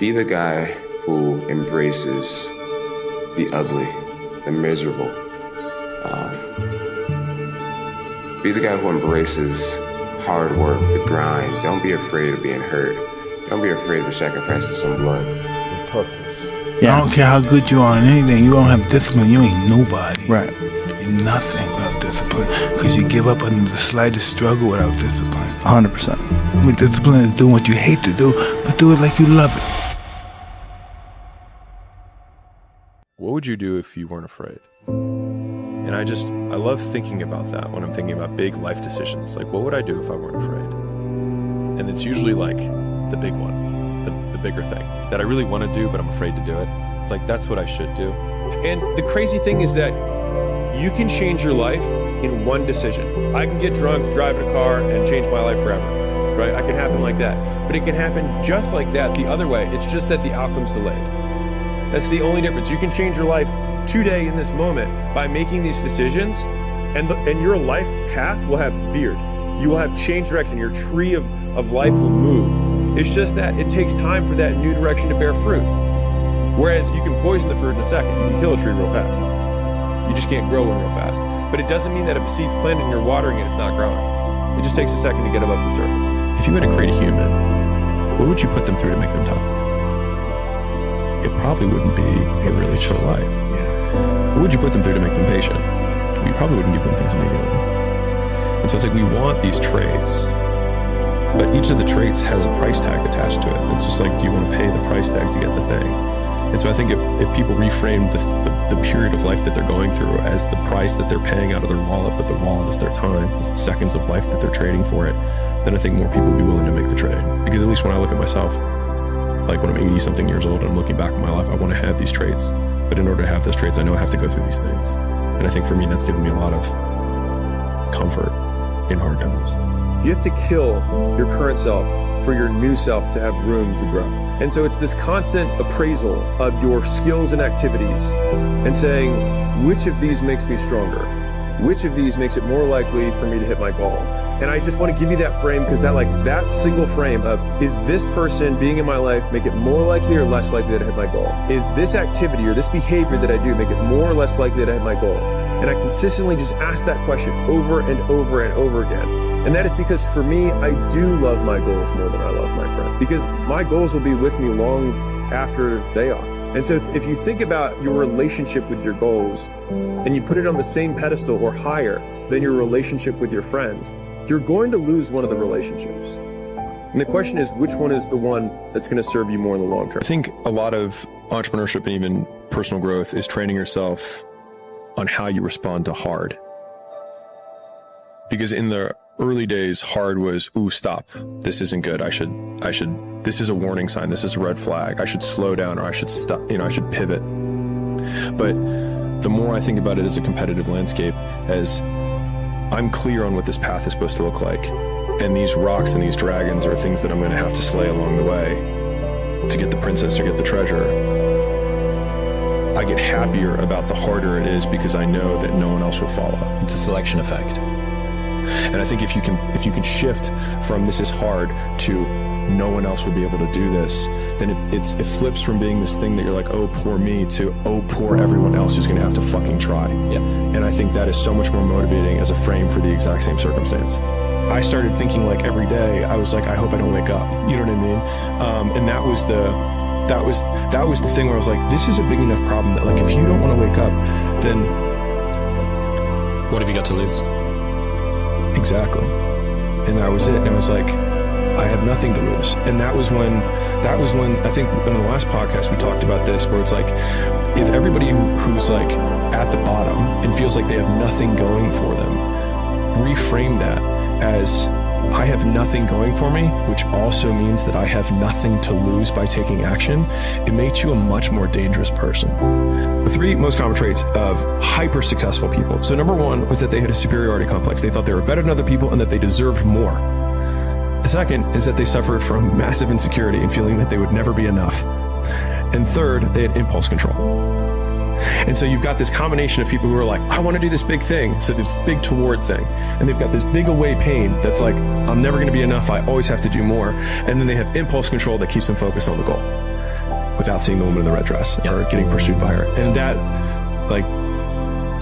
Be the guy who embraces the ugly, the miserable. Be the guy who embraces hard work, the grind. Don't be afraid of being hurt. Don't be afraid of sacrificing some blood. The purpose. Yeah. I don't care how good you are in anything. You don't have discipline, you ain't nobody. Right. You're nothing without discipline. Because you give up under the slightest struggle without discipline. 100%. I mean, discipline is doing what you hate to do, but do it like you love it. What would you do if you weren't afraid? And I love thinking about that when I'm thinking about big life decisions. Like, what would I do if I weren't afraid? And it's usually like the big one, the bigger thing that I really want to do, but I'm afraid to do it. It's like, that's what I should do. And the crazy thing is that you can change your life in one decision. I can get drunk, drive in a car, and change my life forever, right? It can happen like that. But it can happen just like that the other way. It's just that the outcome's delayed. That's the only difference. You can change your life today in this moment by making these decisions, and your life path will have veered. You will have changed direction. Your tree of life will move. It's just that it takes time for that new direction to bear fruit. Whereas you can poison the fruit in a second. You can kill a tree real fast. You just can't grow one real fast. But it doesn't mean that if a seed's planted and you're watering it, it's not growing. It just takes a second to get above the surface. If you had to create a human, what would you put them through to make them tough? It probably wouldn't be a really chill life. What would you put them through to make them patient? You probably wouldn't give them things immediately. And so it's like, we want these traits, but each of the traits has a price tag attached to it. It's just like, do you want to pay the price tag to get the thing? And so I think if people reframe the period of life that they're going through as the price that they're paying out of their wallet, but their wallet is their time, it's the seconds of life that they're trading for it, then I think more people will be willing to make the trade. Because at least when I look at myself, like when I'm 80 something years old and I'm looking back on my life, I want to have these traits. But in order to have those traits, I know I have to go through these things. And I think for me, that's given me a lot of comfort in hard times. You have to kill your current self for your new self to have room to grow. And so it's this constant appraisal of your skills and activities and saying, which of these makes me stronger? Which of these makes it more likely for me to hit my goal? And I just want to give you that frame, because that single frame of, is this person being in my life make it more likely or less likely that I hit my goal? Is this activity or this behavior that I do make it more or less likely that I hit my goal? And I consistently just ask that question over and over and over again. And that is because for me, I do love my goals more than I love my friend, because my goals will be with me long after they are. And so if you think about your relationship with your goals and you put it on the same pedestal or higher than your relationship with your friends, you're going to lose one of the relationships. And the question is, which one is the one that's going to serve you more in the long term? I think a lot of entrepreneurship and even personal growth is training yourself on how you respond to hard. Because in the early days, hard was, ooh, stop. This isn't good. This is a warning sign. This is a red flag. I should slow down, or I should stop, I should pivot. But the more I think about it as a competitive landscape, as I'm clear on what this path is supposed to look like, and these rocks and these dragons are things that I'm going to have to slay along the way to get the princess or get the treasure, I get happier about the harder it is, because I know that no one else will follow. It's a selection effect. And I think if you can shift from this is hard to no one else will be able to do this, then it flips from being this thing that you're like, oh, poor me, to oh, poor everyone else who's going to have to fucking try. Yeah. And I think that is so much more motivating as a frame for the exact same circumstance. I started thinking, like, every day, I was like, I hope I don't wake up. You know what I mean? And that was the thing where I was like, this is a big enough problem that, like, if you don't want to wake up, then what have you got to lose? Exactly. And that was it. And it was like, I have nothing to lose. And that was when I think in the last podcast we talked about this, where it's like, if everybody who's like at the bottom and feels like they have nothing going for them, reframe that as, I have nothing going for me, which also means that I have nothing to lose by taking action, it makes you a much more dangerous person. The three most common traits of hyper successful people. So number one was that they had a superiority complex. They thought they were better than other people and that they deserved more. The second is that they suffered from massive insecurity and feeling that they would never be enough. And third, they had impulse control. And so you've got this combination of people who are like, I want to do this big thing. So this big toward thing. And they've got this big away pain that's like, I'm never going to be enough. I always have to do more. And then they have impulse control that keeps them focused on the goal. without seeing the woman in the red dress or getting pursued by her. And that, like,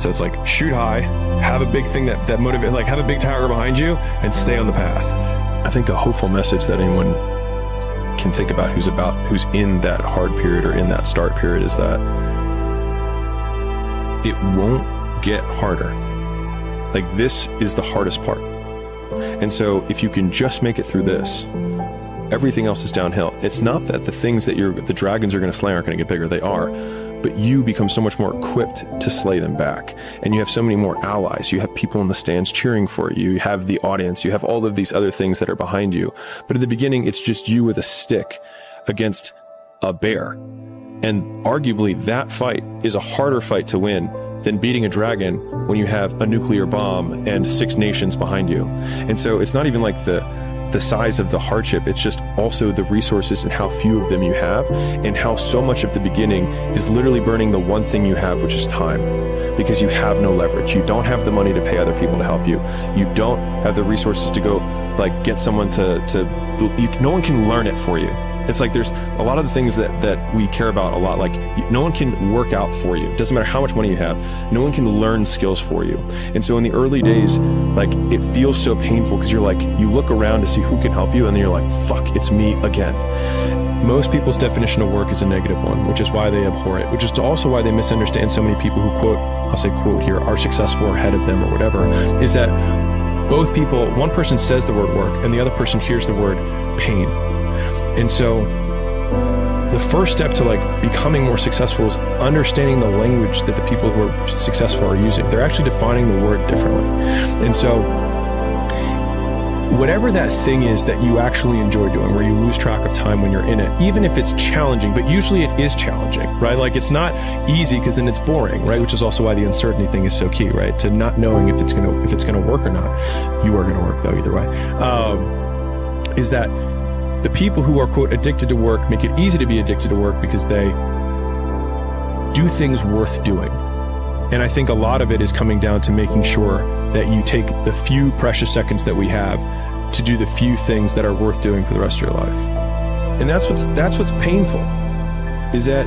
so it's like shoot high, have a big thing that motivates, like have a big tower behind you and stay on the path. I think a hopeful message that anyone can think about who's in that hard period or in that start period is that it won't get harder. Like, this is the hardest part. And so if you can just make it through this, everything else is downhill. It's not that the things that the dragons are going to slay aren't going to get bigger. They are. But you become so much more equipped to slay them back. And you have so many more allies. You have people in the stands cheering for you. You have the audience. You have all of these other things that are behind you. But at the beginning, it's just you with a stick against a bear. And arguably, that fight is a harder fight to win than beating a dragon when you have a nuclear bomb and 6 nations behind you. And so it's not even like the size of the hardship, it's just also the resources and how few of them you have, and how so much of the beginning is literally burning the one thing you have, which is time, because you have no leverage. You don't have the money to pay other people to help you. You don't have the resources to go like get someone no one can learn it for you. It's like there's a lot of the things that we care about a lot. Like, no one can work out for you. It doesn't matter how much money you have. No one can learn skills for you. And so in the early days, like, it feels so painful because you're like, you look around to see who can help you, and then you're like, fuck, it's me again. Most people's definition of work is a negative one, which is why they abhor it, which is also why they misunderstand so many people who quote, I'll say quote here, are successful or ahead of them or whatever, is that both people, one person says the word work and the other person hears the word pain. And so the first step to like becoming more successful is understanding the language that the people who are successful are using. They're actually defining the word differently. And so whatever that thing is that you actually enjoy doing, where you lose track of time when you're in it, even if it's challenging, but usually it is challenging, right? Like, it's not easy because then it's boring, right? Which is also why the uncertainty thing is so key, right? To not knowing if it's gonna work or not. You are gonna work though, either way. Is that the people who are, quote, addicted to work make it easy to be addicted to work because they do things worth doing. And I think a lot of it is coming down to making sure that you take the few precious seconds that we have to do the few things that are worth doing for the rest of your life. And that's what's painful, is that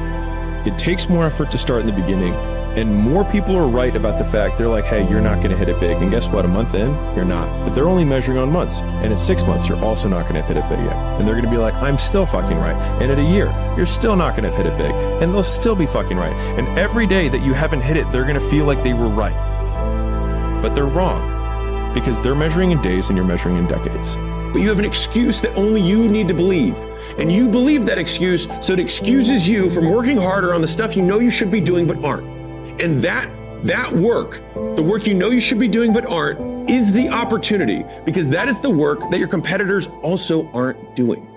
it takes more effort to start in the beginning, and more people are right about the fact, they're like, hey, you're not going to hit it big. And guess what? A month in, you're not. But they're only measuring on months. And at 6 months, you're also not going to hit it big yet. And they're going to be like, I'm still fucking right. And at a year, you're still not going to hit it big. And they'll still be fucking right. And every day that you haven't hit it, they're going to feel like they were right. But they're wrong, because they're measuring in days and you're measuring in decades. But you have an excuse that only you need to believe. And you believe that excuse, so it excuses you from working harder on the stuff you know you should be doing but aren't. And that work, the work you know you should be doing but aren't, is the opportunity, because that is the work that your competitors also aren't doing.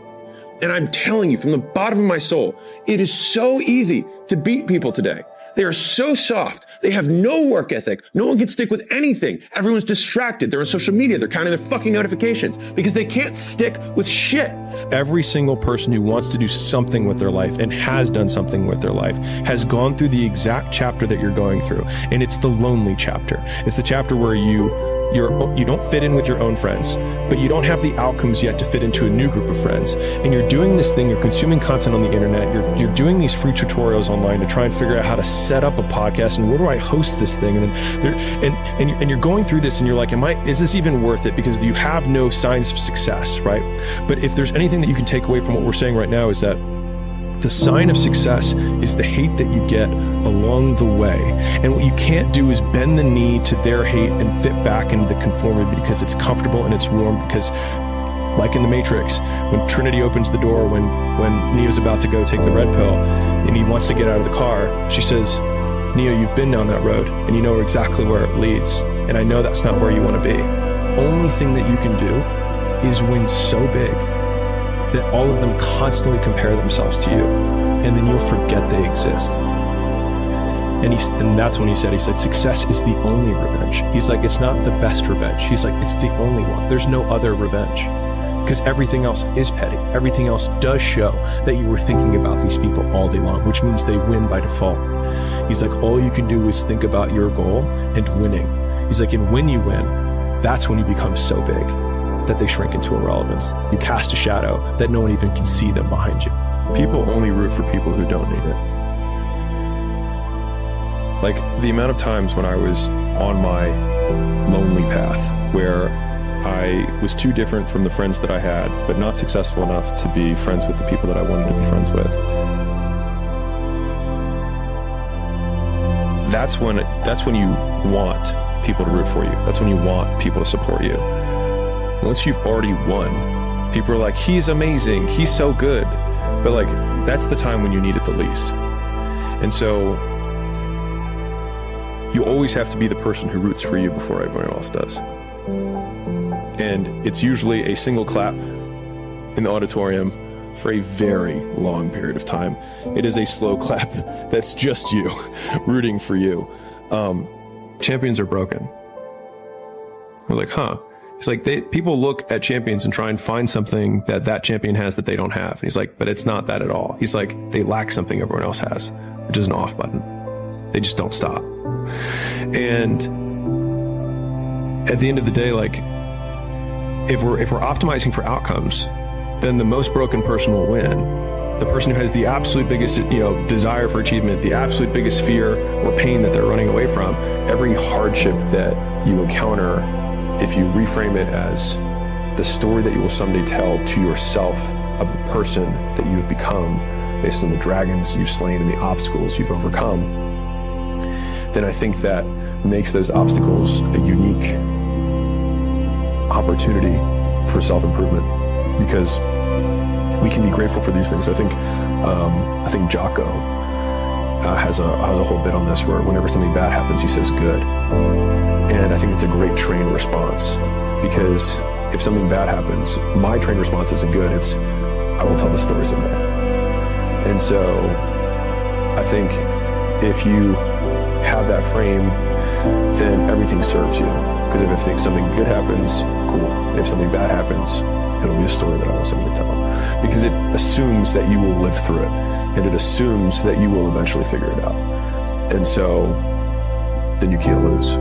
And I'm telling you from the bottom of my soul, it is so easy to beat people today. They are so soft. They have no work ethic. No one can stick with anything. Everyone's distracted. They're on social media. They're counting their fucking notifications because they can't stick with shit. Every single person who wants to do something with their life and has done something with their life has gone through the exact chapter that you're going through. And it's the lonely chapter. It's the chapter where you don't fit in with your own friends, but you don't have the outcomes yet to fit into a new group of friends. And you're doing this thing, you're consuming content on the internet, you're doing these free tutorials online to try and figure out how to set up a podcast and where do I host this thing? And then you're going through this and you're like, is this even worth it? Because you have no signs of success, right? But if there's anything that you can take away from what we're saying right now, is that the sign of success is the hate that you get along the way. And what you can't do is bend the knee to their hate and fit back into the conformity because it's comfortable and it's warm. Because like in the Matrix, when Trinity opens the door, when Neo's about to go take the red pill and he wants to get out of the car, she says, Neo, you've been down that road and you know exactly where it leads. And I know that's not where you want to be. Only thing that you can do is win so big that all of them constantly compare themselves to you, and then you'll forget they exist. And that's when he said, success is the only revenge. He's like, it's not the best revenge. He's like, it's the only one. There's no other revenge. Because everything else is petty. Everything else does show that you were thinking about these people all day long, which means they win by default. He's like, all you can do is think about your goal and winning. He's like, and when you win, that's when you become so big that they shrink into irrelevance. You cast a shadow that no one even can see them behind you. people only root for people who don't need it. Like the amount of times when I was on my lonely path where I was too different from the friends that I had, but not successful enough to be friends with the people that I wanted to be friends with. That's when you want people to root for you. That's when you want people to support you. Once you've already won, people are like, he's amazing, he's so good. But like, that's the time when you need it the least. And so you always have to be the person who roots for you before everyone else does. And it's usually a single clap in the auditorium for a very long period of time. It is a slow clap that's just you rooting for you. Champions are broken. We're like, huh? It's like people look at champions and try and find something that champion has that they don't have. And he's like, but it's not that at all. He's like, they lack something everyone else has, which is an off button. They just don't stop. And at the end of the day, like, if we're optimizing for outcomes, then the most broken person will win. The person who has the absolute biggest, desire for achievement, the absolute biggest fear or pain that they're running away from, every hardship that you encounter, if you reframe it as the story that you will someday tell to yourself of the person that you've become based on the dragons you've slain and the obstacles you've overcome, then I think that makes those obstacles a unique opportunity for self-improvement, because we can be grateful for these things. I think Jocko has a whole bit on this where whenever something bad happens, he says good. And I think it's a great trained response, because if something bad happens, my trained response isn't good. It's, I will tell the story someday. And so I think if you have that frame, then everything serves you. Because if something good happens, cool. If something bad happens, it'll be a story that I will someday tell. Because it assumes that you will live through it, and it assumes that you will eventually figure it out. And so then you can't lose.